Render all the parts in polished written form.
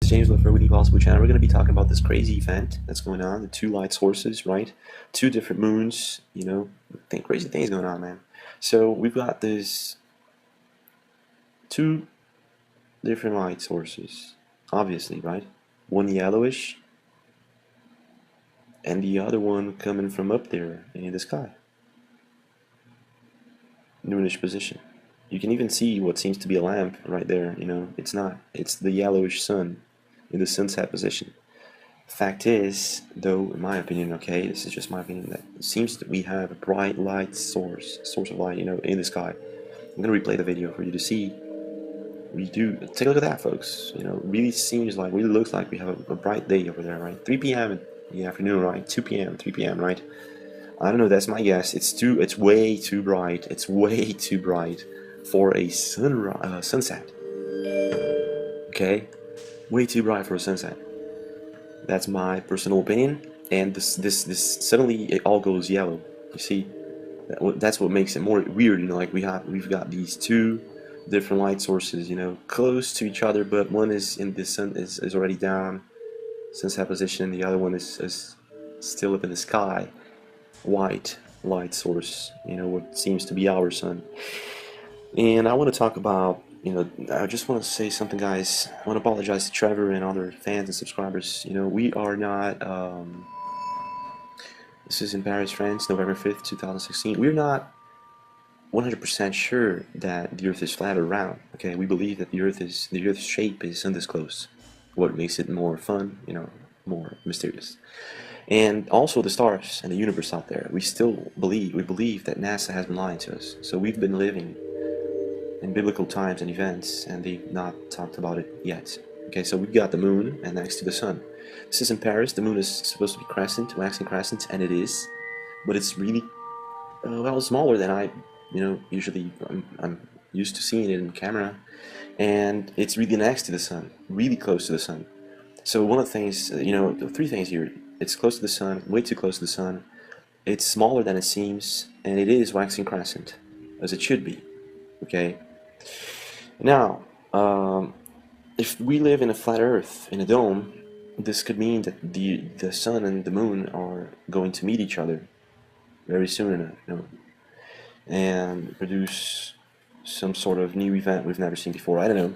it's James with the Impossible channel. We're going to be talking about this crazy event that's going on, the two light sources, right? Two different moons, you know, crazy things going on, man. So we've got this two different light sources, obviously, right? One yellowish, and the other one coming from up there in the sky. Noonish position. You can even see what seems to be a lamp right there, you know, it's not. It's the yellowish sun in the sunset position. Fact is, though, in my opinion, okay, this is just my opinion, that it seems that we have a bright light source of light, you know, in the sky. I'm gonna replay the video for you to see. We do, take a look at that, folks. You know, it really seems like, really looks like we have a bright day over there, right? 3 p.m. in the afternoon, right? 2 p.m., 3 p.m., right? I don't know, that's my guess. It's way too bright. It's way too bright for a sunset. Okay? Way too bright for a sunset. That's my personal opinion. And this suddenly it all goes yellow. You see, that's what makes it more weird. You know, like we've got these two different light sources, you know, close to each other, but one is in the sun is already down, sunset position. The other one is still up in the sky. White light source, you know, what seems to be our sun. And I want to talk about, you know, I just want to say something, guys. I want to apologize to Trevor and other fans and subscribers. You know, we are not, this is in Paris, France, November 5th, 2016. We're not 100% sure that the Earth is flat or round. Okay, we believe that the Earth's shape is undisclosed. What makes it more fun, you know, more mysterious. And also the stars and the universe out there. We believe that NASA has been lying to us. So we've been living in biblical times and events, and they've not talked about it yet. Okay, so we've got the moon and next to the sun. This is in Paris. The moon is supposed to be crescent, waxing crescent, and it is, but it's really well smaller than usually I'm used to seeing it in camera, and it's really next to the sun, really close to the sun. So one of the things, you know, three things here. It's close to the sun, way too close to the sun. It's smaller than it seems, and it is waxing crescent, as it should be. Okay. Now, if we live in a flat Earth, in a dome, this could mean that the sun and the moon are going to meet each other very soon, you know, and produce some sort of new event we've never seen before. I don't know.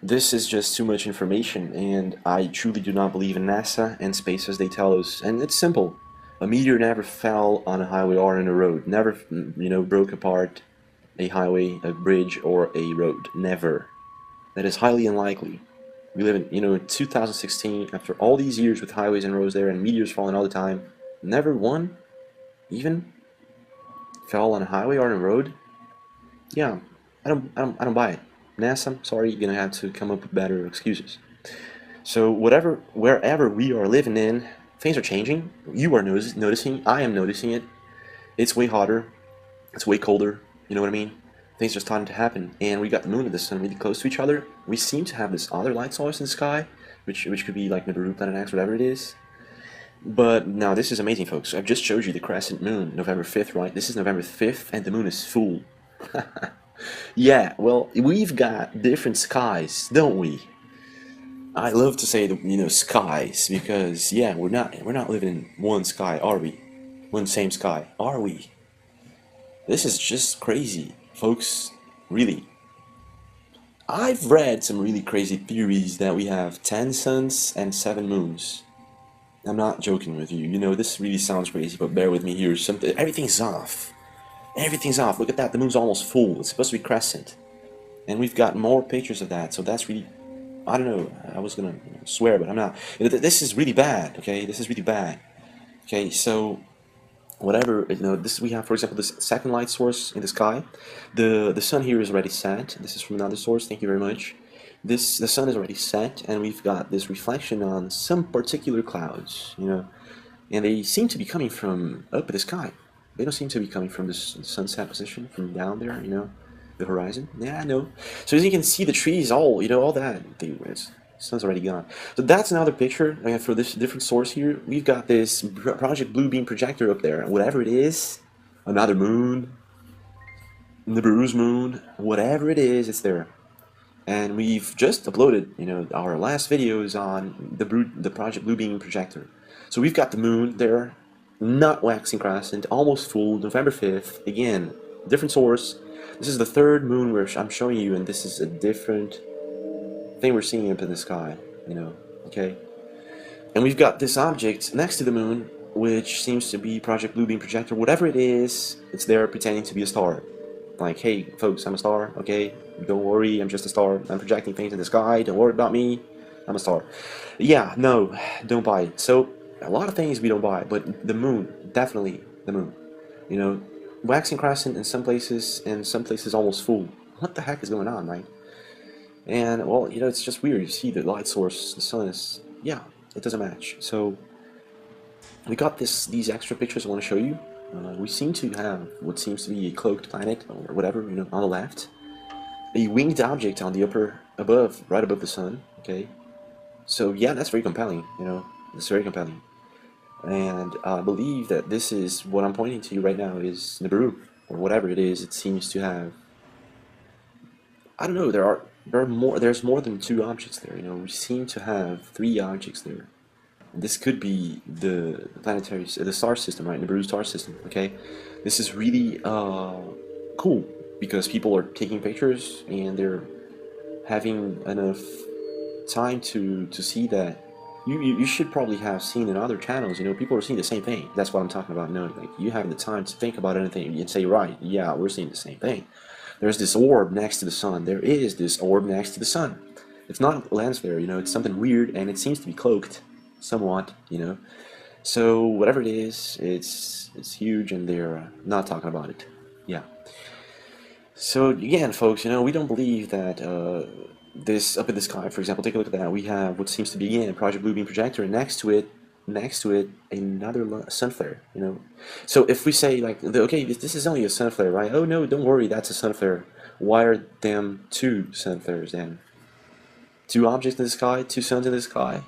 This is just too much information, and I truly do not believe in NASA and space as they tell us. And it's simple. A meteor never fell on a highway or in a road. Never, you know, broke apart a highway, a bridge, or a road. Never. That is highly unlikely. We live in, you know, in 2016, after all these years with highways and roads there and meteors falling all the time. Never one, even, fell on a highway or on a road. Yeah, I don't buy it. NASA, sorry, you're gonna have to come up with better excuses. So wherever we are living in, things are changing. You are noticing. I am noticing it. It's way hotter. It's way colder. You know what I mean? Things are starting to happen, and we got the moon and the sun really close to each other. We seem to have this other light source in the sky, which could be like Nibiru, Planet X, whatever it is. But now this is amazing, folks. I've just showed you the crescent moon, November 5th, right? This is November 5th, and the moon is full. Yeah, well, we've got different skies, don't we? I love to say, you know, skies, because yeah, we're not living in one sky, are we? One same sky, are we? This is just crazy, folks. Really. I've read some really crazy theories that we have 10 suns and 7 moons. I'm not joking with you. You know, this really sounds crazy, but bear with me here. Everything's off. Everything's off. Look at that. The moon's almost full. It's supposed to be crescent. And we've got more pictures of that. So that's really, I don't know. I was going to swear, but I'm not. This is really bad, okay? This is really bad. Okay, so whatever, you know, we have, for example, this second light source in the sky. The sun here is already set. This is from another source. Thank you very much. The sun is already set, and we've got this reflection on some particular clouds, you know, and they seem to be coming from up in the sky. They don't seem to be coming from this sunset position, from down there, you know, the horizon. Yeah, I know. So as you can see, the trees, all, you know, all that, the sun's already gone. So that's another picture for this different source here. We've got this Project Blue Beam projector up there. Whatever it is, another moon, Nibiru's moon, whatever it is, it's there. And we've just uploaded, our last videos on the Project Blue Beam Projector. So we've got the moon there, not waxing crescent, almost full, November 5th. Again, different source. This is the third moon where I'm showing you, and this is a different thing we're seeing up in the sky, okay? And we've got this object next to the moon, which seems to be Project Blue Beam Projector. Whatever it is, it's there pretending to be a star. Like, hey, folks, I'm a star, okay? Don't worry, I'm just a star. I'm projecting things in the sky. Don't worry about me. I'm a star. Yeah, no, don't buy it. So, a lot of things we don't buy, but the moon, definitely the moon. Waxing crescent in some places, and some places almost full. What the heck is going on, right? And, well, it's just weird. You see the light source, the sun is, yeah, it doesn't match. So, we got these extra pictures I want to show you. We seem to have what seems to be a cloaked planet, or whatever, on the left. A winged object on the right above the sun, okay? So, yeah, that's very compelling, It's very compelling. And I believe that this is, what I'm pointing to you right now is Nibiru, or whatever it is. It seems to have, I don't know, there's more than two objects there, We seem to have three objects there. This could be the star system, right? Nibiru star system, okay? This is really cool because people are taking pictures and they're having enough time to see that. You should probably have seen in other channels, people are seeing the same thing. That's what I'm talking about, like you having the time to think about anything and say, right, yeah, we're seeing the same thing. There's this orb next to the sun. There is this orb next to the sun. It's not a lens flare, it's something weird, and it seems to be cloaked somewhat, So whatever it is, it's huge, and they're not talking about it. Yeah. So again, folks, we don't believe that this up in the sky, for example, take a look at that. We have what seems to be again Project Blue Beam Projector, and next to it, another sun flare. So if we say like, okay, this is only a sun flare, right? Oh no, don't worry, that's a sun flare. Why are them two sun flares then? Two objects in the sky, two suns in the sky.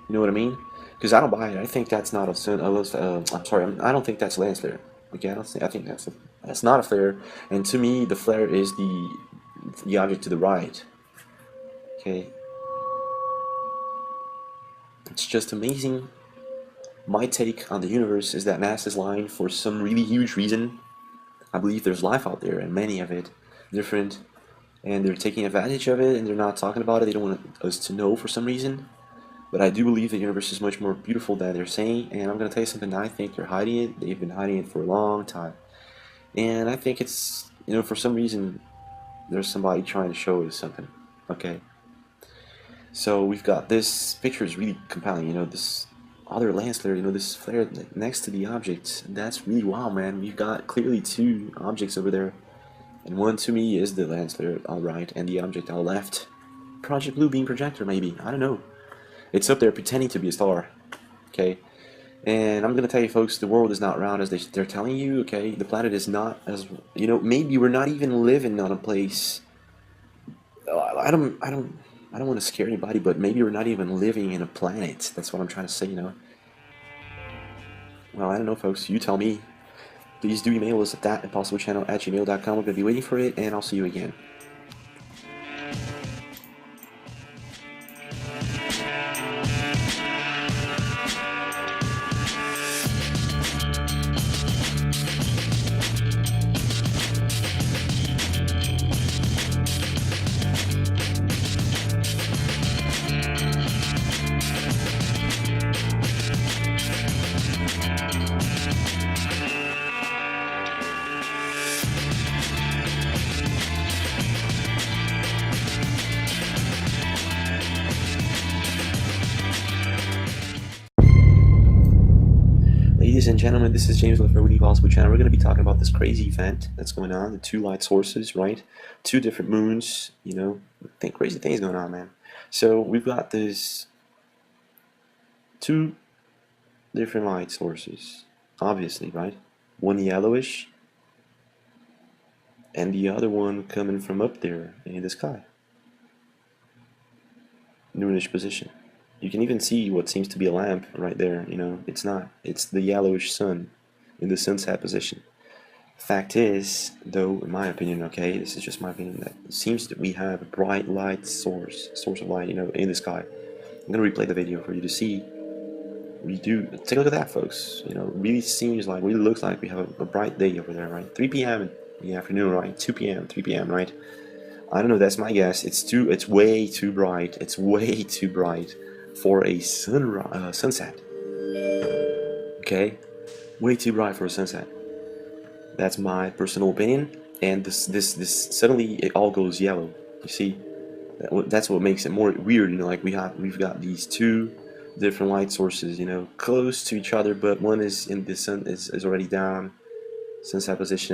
You know what I mean? Because I don't buy it. I think that's not a sun. I'm sorry. I don't think that's a lens flare. Okay, I think that's not a flare. And to me, the flare is the object to the right. Okay. It's just amazing. My take on the universe is that mass is lying for some really huge reason. I believe there's life out there, and many of it different, and they're taking advantage of it, and they're not talking about it. They don't want us to know for some reason. But I do believe the universe is much more beautiful than they're saying, and I'm going to tell you something. I think they're hiding it. They've been hiding it for a long time. And I think it's, for some reason, there's somebody trying to show us something. Okay. So we've got this picture is really compelling, this other lens flare, this flare next to the object. That's really wow, man. We've got clearly two objects over there. And one to me is the lens flare on the right, and the object on the left. Project Blue Beam Projector, maybe. I don't know. It's up there pretending to be a star, okay? And I'm going to tell you, folks, the world is not round as they're telling you, okay? The planet is not as, maybe we're not even living on a place. I don't want to scare anybody, but maybe we're not even living in a planet. That's what I'm trying to say, Well, I don't know, folks. You tell me. Please do email us at thatimpossiblechannel@gmail.com. We're going to be waiting for it, and I'll see you again. Ladies and gentlemen, this is James with the Impossible Channel. We're going to be talking about this crazy event that's going on, the two light sources, right? Two different moons, crazy things going on, man. So we've got this two different light sources, obviously, right? One yellowish, and the other one coming from up there in the sky. Noonish position. You can even see what seems to be a lamp right there, it's not. It's the yellowish sun in the sunset position. Fact is, though, in my opinion, okay, this is just my opinion, that it seems that we have a bright light source of light, you know, in the sky. I'm gonna replay the video for you to see. We do take a look at that, folks. You know, really seems like, really looks like we have a bright day over there, right? 3 p.m. in the afternoon, right? 2 p.m., 3 p.m., right? I don't know. That's my guess. It's way too bright. It's way too bright for a sunset. Okay, way too bright for a sunset. That's my personal opinion. And this suddenly it all goes yellow. You see, that's what makes it more weird. You know, like we've got these two different light sources, you know, close to each other, but one is in the sun is already down, sunset position.